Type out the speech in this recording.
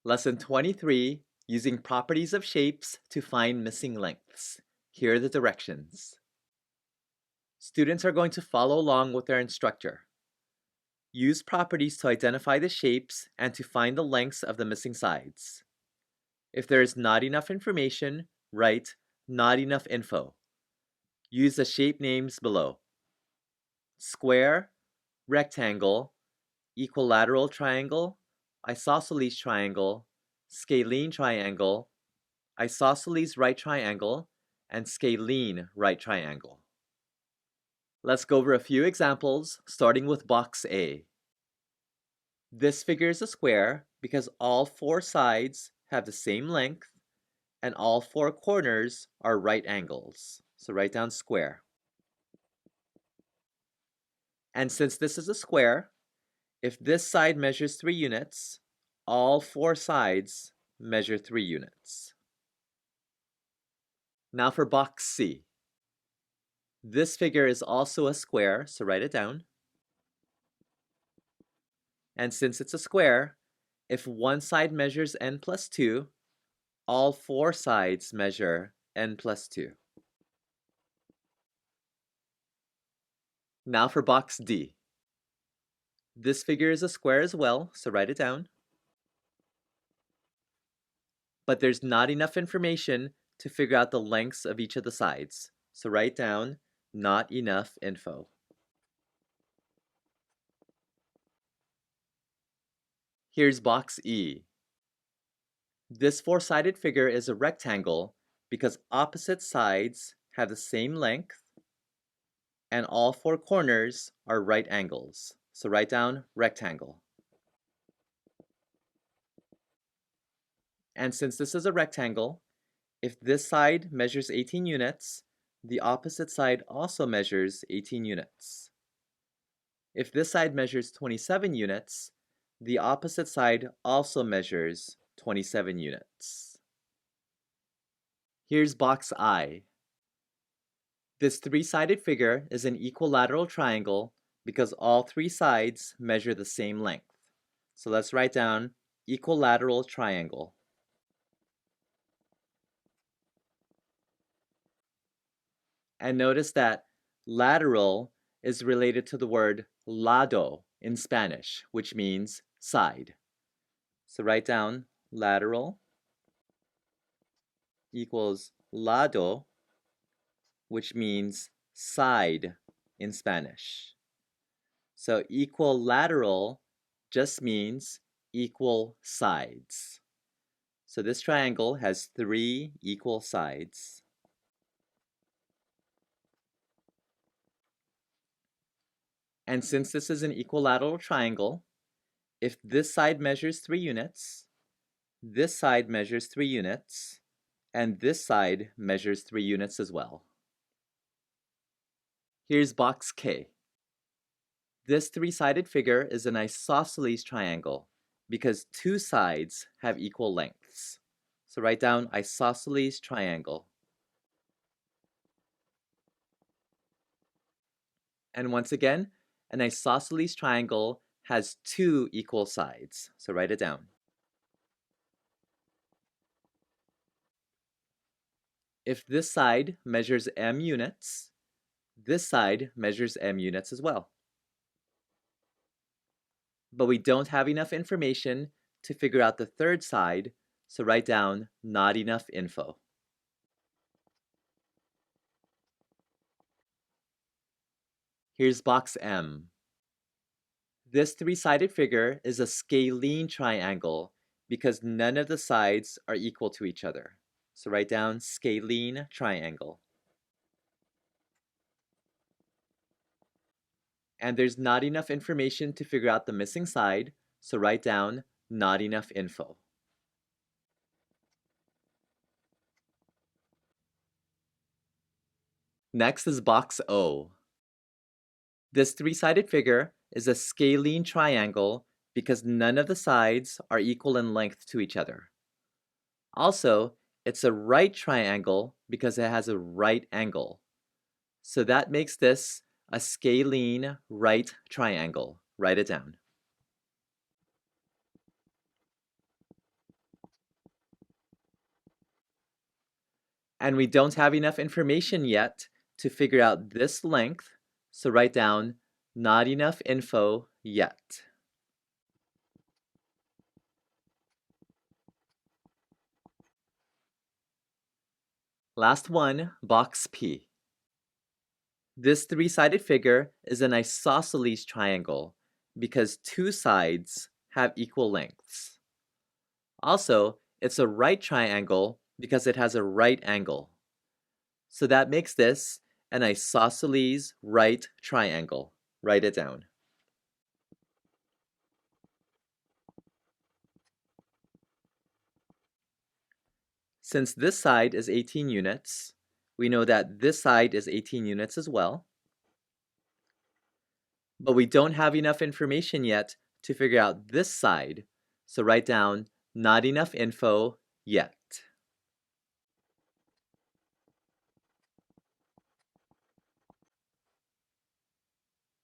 Lesson 23, using properties of shapes to find missing lengths. Here are the directions. Students are going to follow along with their instructor. Use properties to identify the shapes and to find the lengths of the missing sides. If there is not enough information, write "not enough info." Use the shape names below: square, rectangle, equilateral triangle, isosceles triangle, scalene triangle, isosceles right triangle, and scalene right triangle. Let's go over a few examples, starting with box A. This figure is a square because all four sides have the same length and all four corners are right angles. So write down square. And since this is a square, if this side measures 3 units, all four sides measure 3 units. Now for box C. This figure is also a square, so write it down. And since it's a square, if one side measures n plus 2, all four sides measure n plus 2. Now for box D. This figure is a square as well, so write it down. But there's not enough information to figure out the lengths of each of the sides. So write down "not enough info." Here's box E. This four-sided figure is a rectangle because opposite sides have the same length and all four corners are right angles. So write down rectangle. And since this is a rectangle, if this side measures 18 units, the opposite side also measures 18 units. If this side measures 27 units, the opposite side also measures 27 units. Here's box I. This three-sided figure is an equilateral triangle because all three sides measure the same length. So let's write down equilateral triangle. And notice that lateral is related to the word lado in Spanish, which means side. So write down lateral equals lado, which means side in Spanish. So equilateral just means equal sides. So this triangle has 3 equal sides. And since this is an equilateral triangle, if this side measures 3 units, this side measures 3 units, and this side measures 3 units as well. Here's box K. This three-sided figure is an isosceles triangle because 2 sides have equal lengths. So write down isosceles triangle. And once again, an isosceles triangle has 2 equal sides. So write it down. If this side measures m units, this side measures m units as well. But we don't have enough information to figure out the third side, so write down "not enough info." Here's box M. This three-sided figure is a scalene triangle because none of the sides are equal to each other. So write down scalene triangle. And there's not enough information to figure out the missing side, so write down "not enough info." Next is box O. This three-sided figure is a scalene triangle because none of the sides are equal in length to each other. Also, it's a right triangle because it has a right angle. So that makes this a scalene right triangle. Write it down. And we don't have enough information yet to figure out this length, so write down not enough info yet. Last one, box P. This three-sided figure is an isosceles triangle because two sides have equal lengths. Also, it's a right triangle because it has a right angle. So that makes this an isosceles right triangle. Write it down. Since this side is 18 units, we know that this side is 18 units as well. But we don't have enough information yet to figure out this side, so write down not enough info yet.